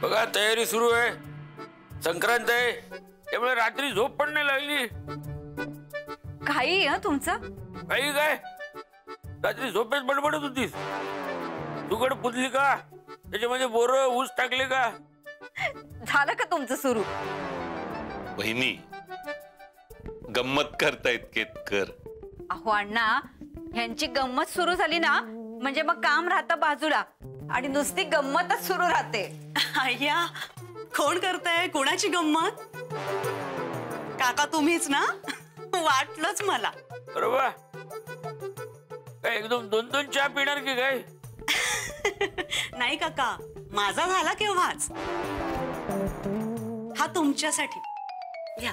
बघा तयारी सुरू आहे, संक्रांत आहे, त्यामुळे रात्री झोप पण नाही लागली. काही तुमचं काही काय, रात्री झोपेत बडबडत होतीस. सुगड पुजली का, त्याच्यामध्ये बोरं ऊस टाकले का? झालं का तुमचं सुरू? बहिणी गंमत करतायत केतकर. अहो अण्णा, ह्यांची गंमत सुरू झाली ना म्हणजे मग काम राहतं बाजूला आणि नुसती गंमतच सुरू राहते. अय्या, कोण करताय, कोणाची गंमत? काका तुम्हीच ना? वाटलंच मला. बरोबर. काय एकदम 2-2 चहा पिणार की काय? नाही काका, माझा झाला केव्हाच. हा तुमच्यासाठी घ्या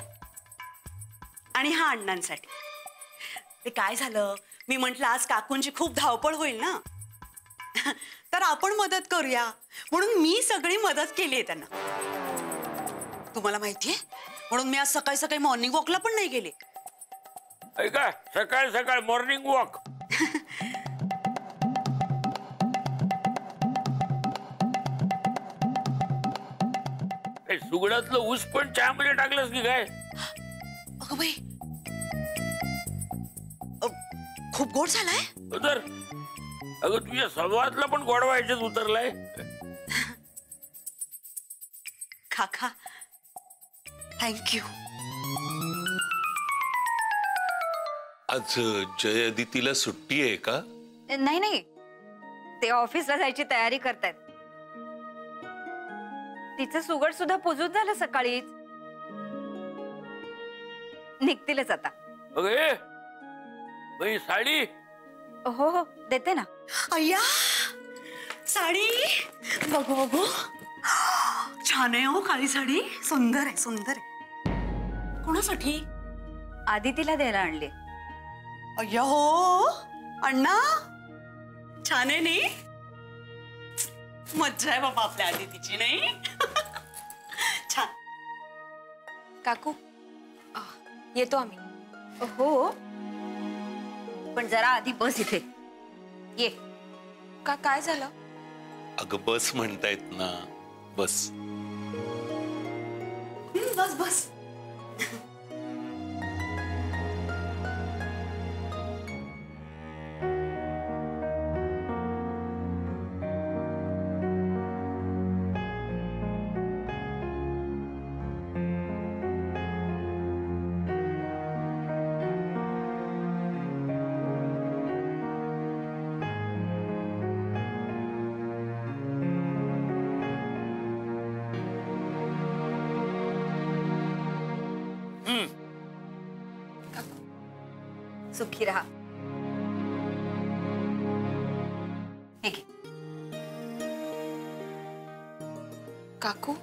आणि हा अण्णांसाठी. ते काय झालं, मी म्हंटल आज काकूंची खूप धावपळ होईल ना, तर आपण मदत करूया म्हणून मी सगळी मदत केली आहे त्यांना. तुम्हाला माहितीये, म्हणून मी आज सकाळी सकाळी मॉर्निंग वॉकला पण नाही गेले. ऐका, सकाळ सकाळ मॉर्निंग वॉक. सुगडातलं ऊस पण चहामध्ये टाकलंस की काय? अगं बाई, खूप गोड झालाय. तर अगं तुझ्या संवादातला पण गोडवा ह्याच्यात उतरलाय. काका थँक्यू. आज जयदितीला सुट्टी आहे का? नाही नाही, ते ऑफिसला जायची तयारी करतायत. तिचं सुगड सुद्धा पुजून झालं सकाळीच. निघतीलच आता. अगे बाई, साडी. हो हो देते ना. अय्या, साडी बघू बघू, छान आहे हो. काळी साडी सुंदर आहे, सुंदर आहे. कोणासाठी? आदितीला द्यायला आणली. अय्या हो अण्णा, छान आहे नी. मज्जा आहे बाबा आपल्या आदितीची, नाही? छान. काकू येतो आम्ही. हो, पण जरा आधी बस इथे ये. का काय झालं? अगं बस म्हणतायत ना, बस. बस बस. सुखी रहा. हे घे. काकू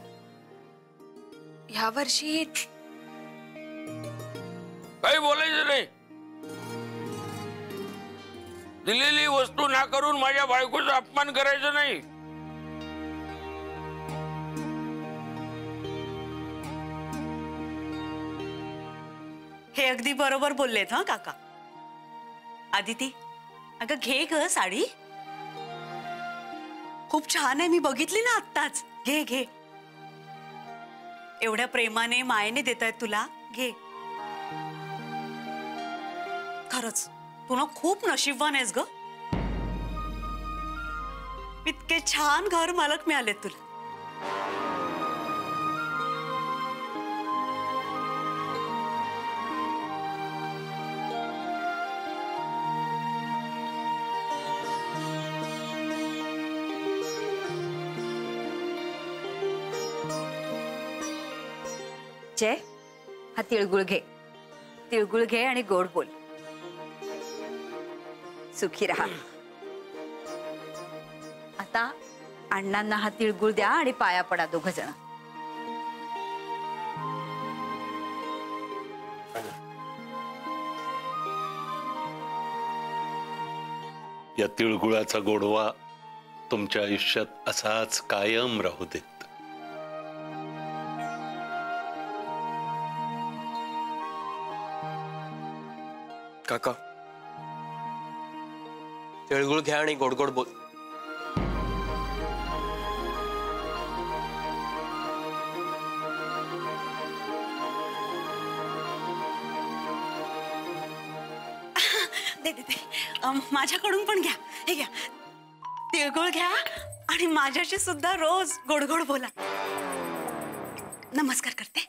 ह्या वर्षी काही बोलायचं नाही. दिलेली वस्तू ना करून माझ्या बायकोचा अपमान करायचा नाही. हे अगदी बरोबर बोललेत हा काका. आदिती, अगं घे ग साडी, खूप छान आहे. मी बघितली ना आत्ताच. घे घे. एवढ्या प्रेमाने मायेने देतायत तुला, घे. खरंच तू ना खूप नशीबवान आहेस ग. इतके छान घर मालक मिळालेत तुला. जय, हा तिळगुळ घे. तिळगुळ घे आणि गोड बोल. सुखी रहा. आता अण्णांना हा तिळगुळ द्या आणि पाया पडा दोघ जण. या तिळगुळाचा गोडवा तुमच्या आयुष्यात असाच कायम राहू देत. काका तिळगुळ घ्या आणि गोड गोड बोल. दे दे दे. माझ्याकडून पण घ्या. हे घ्या, तिळगुळ घ्या आणि माझ्याशी सुद्धा रोज गोड गोड बोला. नमस्कार करते.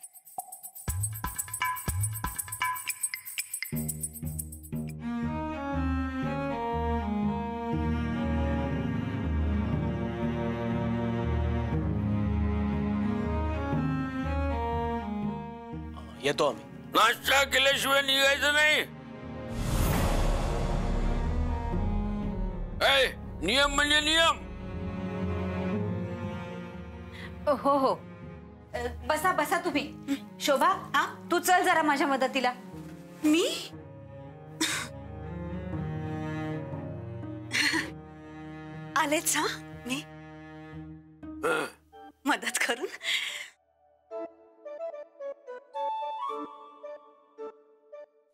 येतो आम्ही. नाश्ता केल्याशिवाय निघायचं नाही. ए, नियम म्हणजे नियम. हो हो, बसा बसा तुम्ही. शोभा, हा? तू चल जरा माझ्या मदतीला. मी आलेच. हा, मी मदत करून.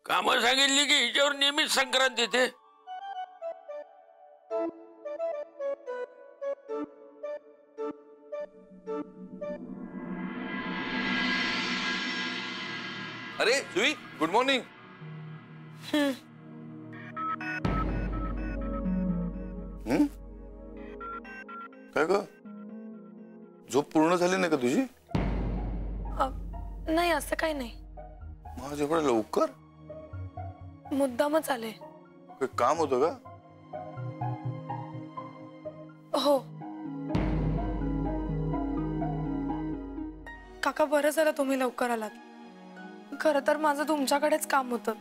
कामं सांगितली की हिच्यावर नेहमीच संक्रांत येते. अरे जुई, गुड मॉर्निंग. काय ग, झोप पूर्ण झाली नाही का तुझी? नाही, असं काही नाही. मग एवढं लवकर? मुद्दामच आले. काही काम होतं का? हो काका, बरं झालं तुम्ही लवकर आलात. खरं तर माझं तुमच्याकडेच काम होतं.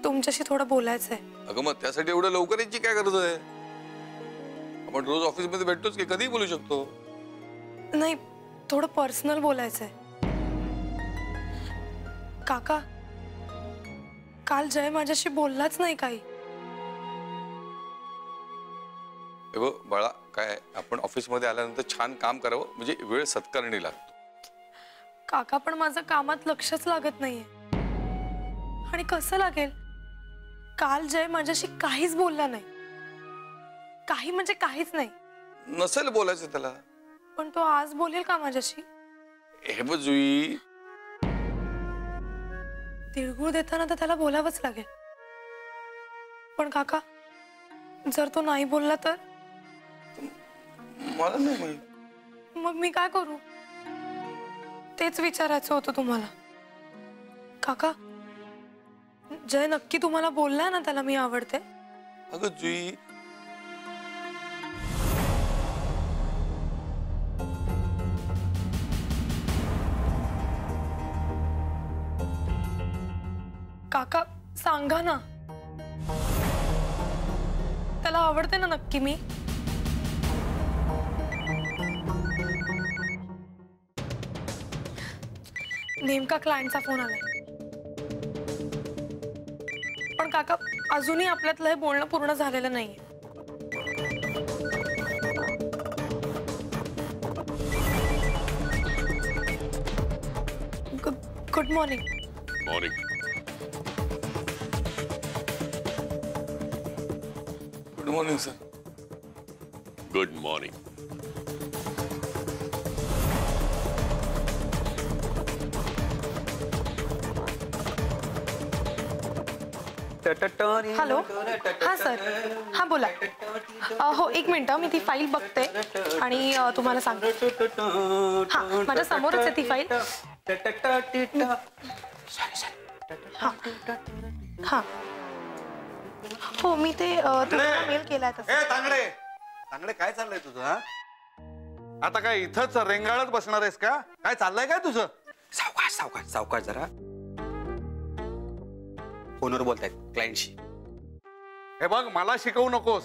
तुमच्याशी थोडं बोलायचंय. अगं मग त्यासाठी एवढं लवकर यायची काय गरज आहे? आपण रोज ऑफिस मध्ये भेटतोच की, कधीही बोलू शकतो. नाही, थोडं पर्सनल बोलायचंय. काका, काल जय माझ्याशी बोललाच नाही काही. हे बघ बाळा, काय आपण ऑफिस मध्ये आल्यानंतर छान काम करावं, म्हणजे वेळ सत्कारणी लागतो. काका, पण माझं कामात लक्षच लागत नाहीये. आणि कसं लागेल? काल जय माझ्याशी काहीच बोलला नाही. काही म्हणजे काहीच नाही. नसेल बोलायचं त्याला. पण तो आज बोलेल का माझ्याशी? हे बघ जुई, तिळगुळ देताना तर त्याला बोलावंच लागेल. पण काका, जर तो नाही बोलला तर? मला नाही माहित. मग मी काय करू? तेच विचारायचं होतं तुम्हाला. काका, जय नक्की तुम्हाला बोललाय ना त्याला मी आवडते? अगं जुई, काका सांगा ना, त्याला आवडते ना नक्की मी? नेमका क्लायंटचा फोन आलाय. पण काका, अजूनही आपल्यातलं हे बोलणं पूर्ण झालेलं नाहीये. Good morning. Morning. Good morning sir. Good morning. Hello, हा सर. हा बोला. हो, एक मिनिट, मी ती फाईल बघते आणि तुम्हाला सांगते. हा, माझ्या समोरच आहे ती फाईल. हा, हो, मी ते तुम्हाला मेल केलाय तसं. ए तांगडे, तांगडे काय चाललंय तुझं? हा, आता काय इथंच रेंगाळत बसणार आहेस का? काय चाललंय काय तुझं? सावकाश सावकाश सावकाश जरा. फोनवर बोलतायत क्लायंटशी. हे बघ, मला शिकवू नकोस.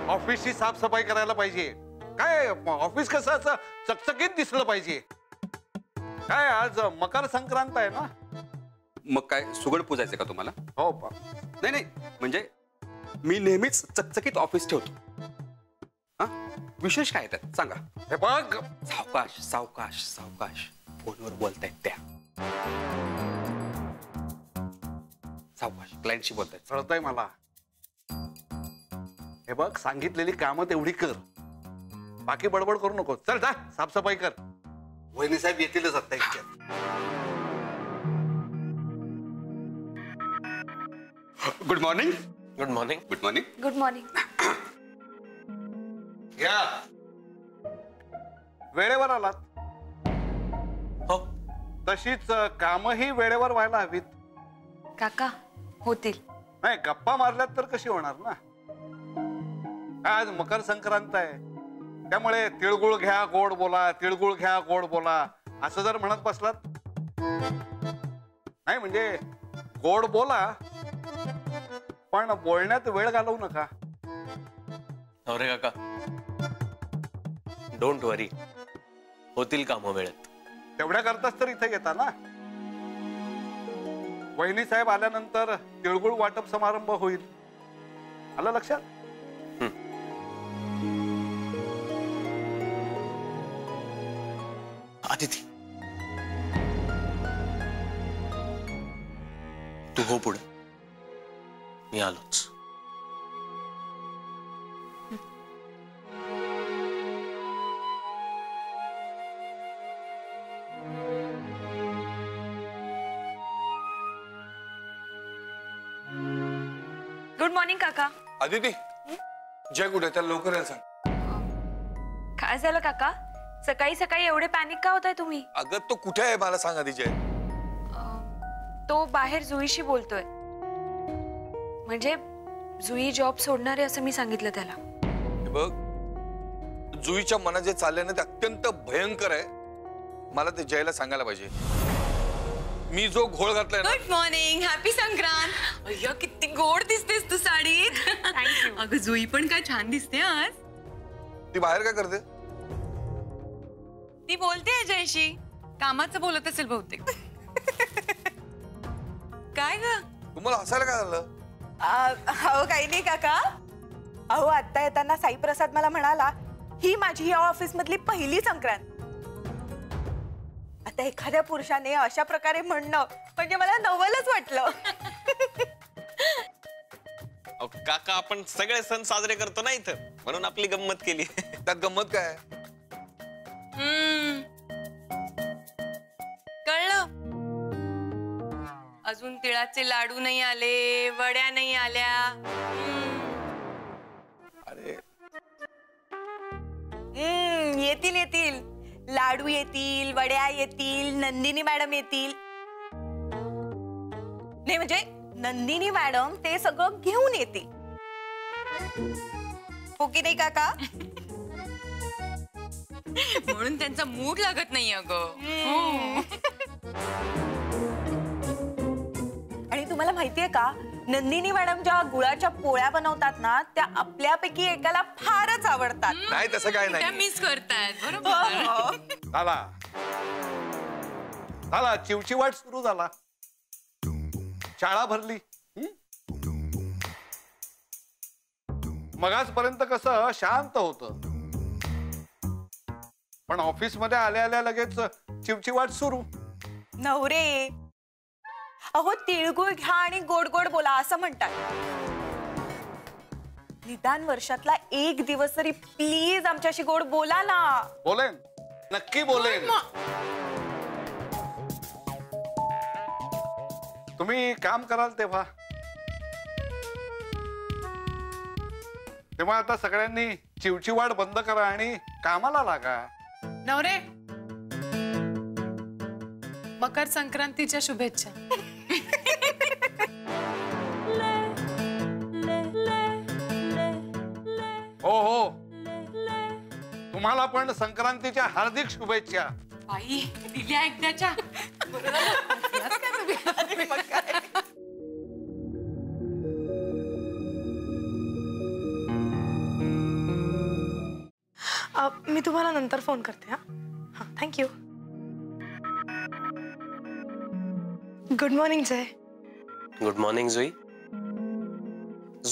ऑफिसची साफसफाई करायला पाहिजे. काय ऑफिस कसं असं चकचकीत दिसलं पाहिजे. काय आज मकर संक्रांत आहे ना? मग काय सुगड पुजायचं का तुम्हाला? हो. नाही नाही, म्हणजे मी नेहमीच चकचकीत ऑफिस ठेवतो. हा, विशेष काय त्यात सांगा. हे बघ, सावकाश सावकाश सावकाश. फोनवर बोलतायत त्या. सावकाश, क्लायंटशी बोलतायत. कळतंय मला. हे बघ, सांगितलेली कामं तेवढी कर. बाकी बडबड करू नको. चल जा, साफसफाई कर. वहिनी साहेब येतीलच आता इतक्यात. Good morning. Good morning. Good morning. Good morning. या वेळेवर आलात. हो. तशीच कामही वेळेवर व्हायला हवीत. काका होतील. नाही गप्पा मारल्यात तर कशी होणार ना. आज मकर संक्रांत आहे त्यामुळे तिळगुळ घ्या गोड बोला, तिळगुळ घ्या गोड बोला असं जर म्हणत बसलात, नाही म्हणजे गोड बोला पण बोलण्यात वेळ घालवू नका. अरे काका, डोंट वरी, होतील कामं वेळेत. तेवढ्या करताच तर इथे येता ना. वहिनी साहेब आल्यानंतर तिळगुळ वाटप समारंभ होईल. आलं लक्षात? आदिती, तू हो पुढे, मी आलोच. गुड मॉर्निंग काका. आदिती, जय कुठे? त्याला लवकर यायला सांग. काय झालं काका? सकाळी सकाळी एवढे पॅनिक का होताय तुम्ही? अगं तो कुठे आहे मला सांग आधी. जय तो बाहेर जुईशी बोलतोय. म्हणजे जुई जॉब सोडणार आहे असं मी सांगितलं त्याला. हे बघ, जुईच्या मनात जे चाललंय ना ते अत्यंत भयंकर आहे. मला ते जयला सांगायला पाहिजे. मी जो घोळ घातलाय ना. Good morning, happy Sankrant. अय्या किती गोड दिसतेस तू साडीत. थँक्यू. अगं जुई पण काय छान दिसते आज. ती बाहेर काय करते? ती बोलते जयशी. कामाचं बोलत असेल बहुतेक. काय ग? तुम्हाला हसायला काय झालं? अहो काही नाही काका. अहो आता येताना साई प्रसाद मला म्हणाला, ही माझी या ऑफिस मधली पहिली संक्रांत. आता एखाद्या पुरुषाने अशा प्रकारे म्हणणं म्हणजे मला नवलच वाटलं. काका, आपण सगळे सण साजरे करतो ना इथं, म्हणून आपली गंमत केली. त्यात गंमत काय आहे? कळलं? अजून तिळाचे लाडू नाही आले, वड्या नाही आल्या. अरे येतील येतील. लाडू येतील, वड्या येतील, नंदिनी मॅडम येतील. नाही म्हणजे नंदिनी मॅडम ते सगळं घेऊन येतील. हो की नाही काका? म्हणून त्यांचा मूड लागत नाही अगं. आणि तुम्हाला माहितीये का, नंदिनी मॅडम ज्या गुळाच्या पोळ्या बनवतात ना त्या आपल्यापैकी एकाला फारच आवडतात. नाही तसं काय त्या नाही. मिस करतायत बरोबर. झाला झाला चिवचिवाट सुरू झाला. शाळा भरली. मगाचपर्यंत कसं शांत होतं, पण ऑफिस मध्ये आल्या आल्या लगेच चिवचिवाट सुरू. नवरे अहो तिळगुळ घ्या आणि गोड गोड बोला असं म्हणतात. निदान वर्षातला एक दिवस तरी प्लीज आमच्याशी गोड बोला ना. बोलेन, नक्की बोलेन. तुम्ही काम कराल तेव्हा आता सगळ्यांनी चिवचिवाट बंद करा आणि कामाला लागा. नवरे, मकर संक्रांतीच्या शुभेच्छा. हो हो, तुम्हाला पण संक्रांतीच्या हार्दिक शुभेच्छा. बाई दिल्या एकदाच्या. मी तुम्हाला नंतर फोन करते. हा, thank you. Good morning Jay. Good morning जुई.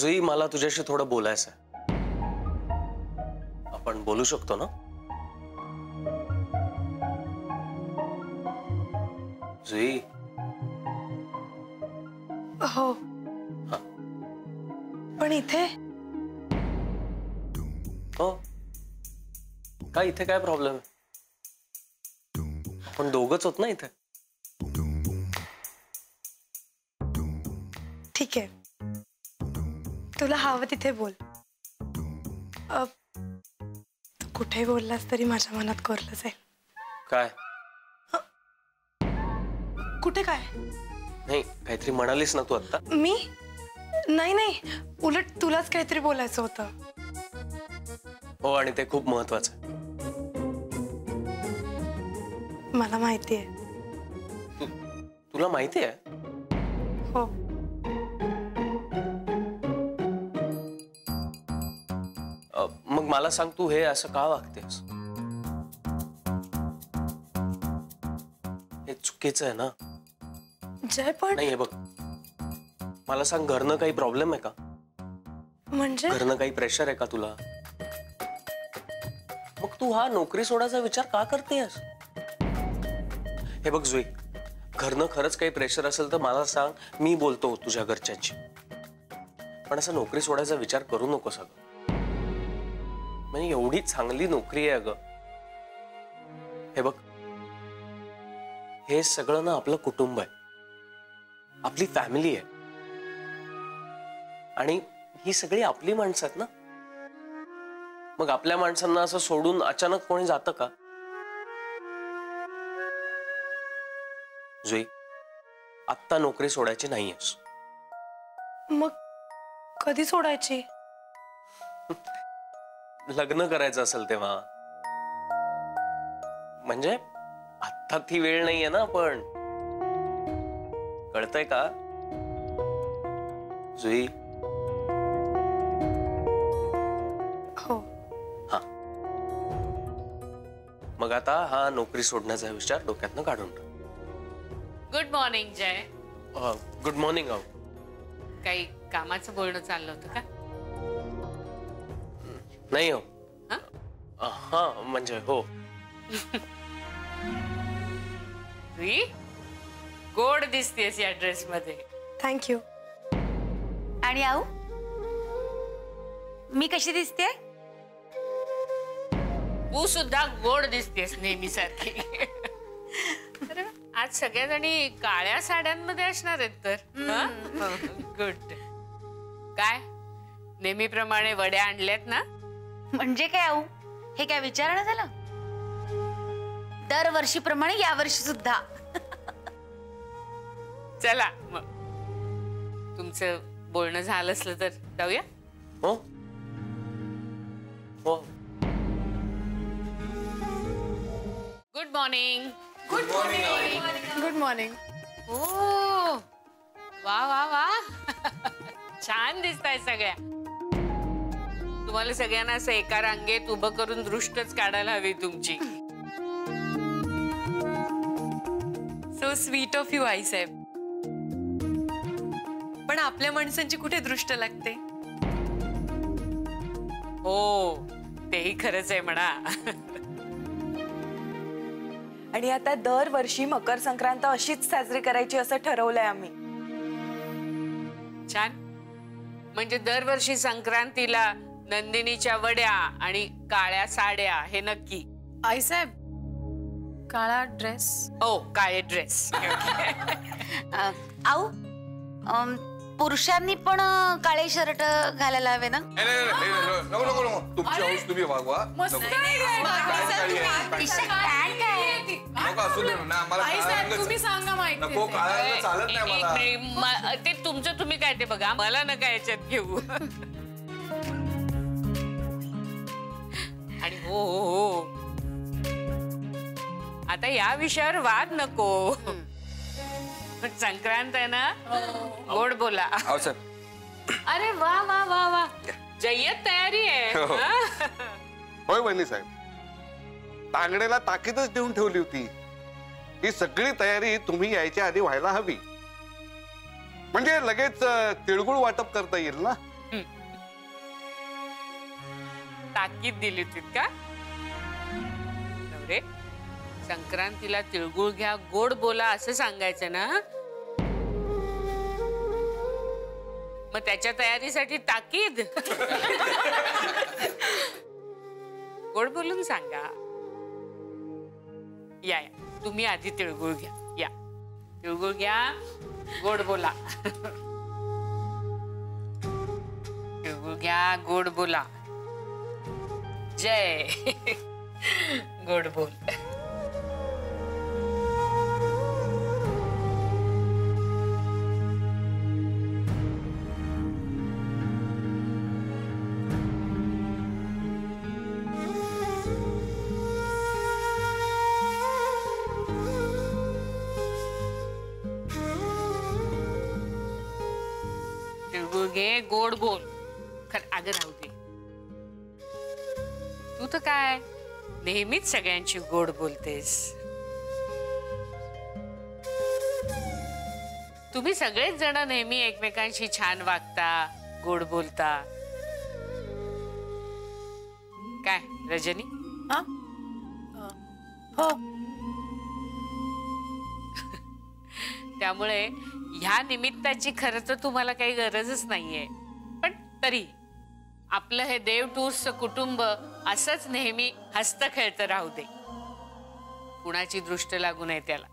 जुई, मला तुझ्याशी थोडं बोलायचं आहे. आपण बोलू शकतो ना? जुई. हो. हा. पण इथे? हो. काय इथे काय प्रॉब्लेम आहे? आपण दोघच होत ना इथे. ठीक आहे. तुला हवं तिथे बोल. तू कुठेही बोललास तरी माझ्या मनात कोरलं जाईल. काय? कुठे काय? नाही, काहीतरी म्हणालीस ना तू आता. मी नाही, उलट तुलाच काहीतरी बोलायचं होतं. हो, आणि ते खूप महत्वाचं आहे. मला माहितीये. तुला माहिती आहे? हो. मग मला सांग, तू हे असं का वागतेस? हे चुकीचं आहे ना? जय पण नाही, हे बघ, मला सांग, घरनं काही प्रॉब्लेम आहे का? म्हणजे घरनं काही प्रेशर आहे का तुला? मग तू हा नोकरी सोडायचा विचार का करतेस? हे बघ जुई, घरनं खरंच काही प्रेशर असेल तर मला सांग, मी बोलतो तुझ्या घरच्यांची. पण असं नोकरी सोडायचा विचार करू नकोस अगं. म्हणजे एवढी चांगली नोकरी आहे अगं. हे बघ, हे सगळं ना आपलं कुटुंब आहे, आपली फॅमिली आहे, आणि ही सगळी आपली माणसं आहेत ना. मग आपल्या माणसांना असं सोडून अचानक कोणी जातं का? जुई, आत्ता नोकरी सोडायची नाहीयेस. मग कधी सोडायची? लग्न करायचं असेल तेव्हा. म्हणजे आत्ता ती वेळ नाहीये ना. पण कळतंय का जुई? हो. हा, मग आता हा नोकरी सोडण्याचा विचार डोक्यातनं काढून टाक. Good morning Jay. Good morning. काही कामाचं बोलणं चाललं होतं का? नाही हो. हा, म्हणजे हो. गोड दिसतेस या ड्रेस मध्ये. थँक्यू. आणि आऊ, मी कशी दिसते? तू सुद्धा गोड दिसतेस नेहमी सारखी. आज सगळ्या जणी काळ्या साड्यांमध्ये असणार आहेत तर. गुड. काय नेहमीप्रमाणे वड्या आणल्यात ना? म्हणजे काय आऊ, हे काय विचारणं झालं? दरवर्षीप्रमाणे यावर्षी सुद्धा. चला मग, तुमचं बोलणं झालं असलं तर जाऊया. हो हो. Good morning. Good morning. ओ वा वा वा. छान दिसताय सगळ्या. तुम्हाला सगळ्यांना असं एका रांगेत उभं करून दृष्टच काढायला हवी तुमची. सो स्वीट ऑफ यू आई साहेब. पण आपल्या माणसांची कुठे दृष्ट लागते? हो, तेही खरंच आहे म्हणा. आणि आता दरवर्षी मकर संक्रांत अशीच साजरी करायची असं ठरवलंय आम्ही. छान. म्हणजे दरवर्षी संक्रांतीला नंदिनीच्या वड्या आणि काळ्या साड्या हे नक्की. आई साहेब, काळा ड्रेस. हो, काळे ड्रेस. आऊ, पुरुषांनी पण काळे शर्ट घालायला हवे ना? नको नको नको, तुमची हौस तुम्ही वागवा. नको असू दे ना, मला तुम्ही सांगा माहिती. नको, काळा रंग चालत नाही मला. ते तुमचं तुम्ही काय ते बघा, मला नका याच्यात घेऊ. आणि हो हो हो, आता या विषयावर वाद नको. संक्रांत आहे ना, गोड बोला. अरे वा वा वा वा, जय्यत तयारी आहे. होय वहिनी साहेब, तांगडेला ताकीदच देऊन ठेवली होती. ही सगळी तयारी तुम्ही यायच्या आधी व्हायला हवी, म्हणजे लगेच तिळगुळ वाटप करता येईल ना. ताकीद दिली होती का नवरे? संक्रांतीला तिळगुळ घ्या, गोड बोला असं सांगायचं ना. मग त्याच्या तयारीसाठी ताकीद. गोड बोलून सांगा. या या, तुम्ही आधी तिळगुळ घ्या. या, तिळगुळ घ्या, गोड बोला. घ्या गोड बोला. जय गोड बोल. तिळगुळ घे गोड बोल. अगं राहू दे. तू तर काय नेहमीच सगळ्यांची गोड बोलतेस. तुम्ही सगळेच जण नेहमी एकमेकांशी छान वागता, गोड बोलता. काय रजनी? हा? हो. त्यामुळे ह्या निमित्ताची खरं तर तुम्हाला काही गरजच नाहीये. पण तरी आपलं हे देव टूर्सचं कुटुंब असंच नेहमी हसतं खेळतं राहू दे. कुणाची दृष्ट लागू नये त्याला.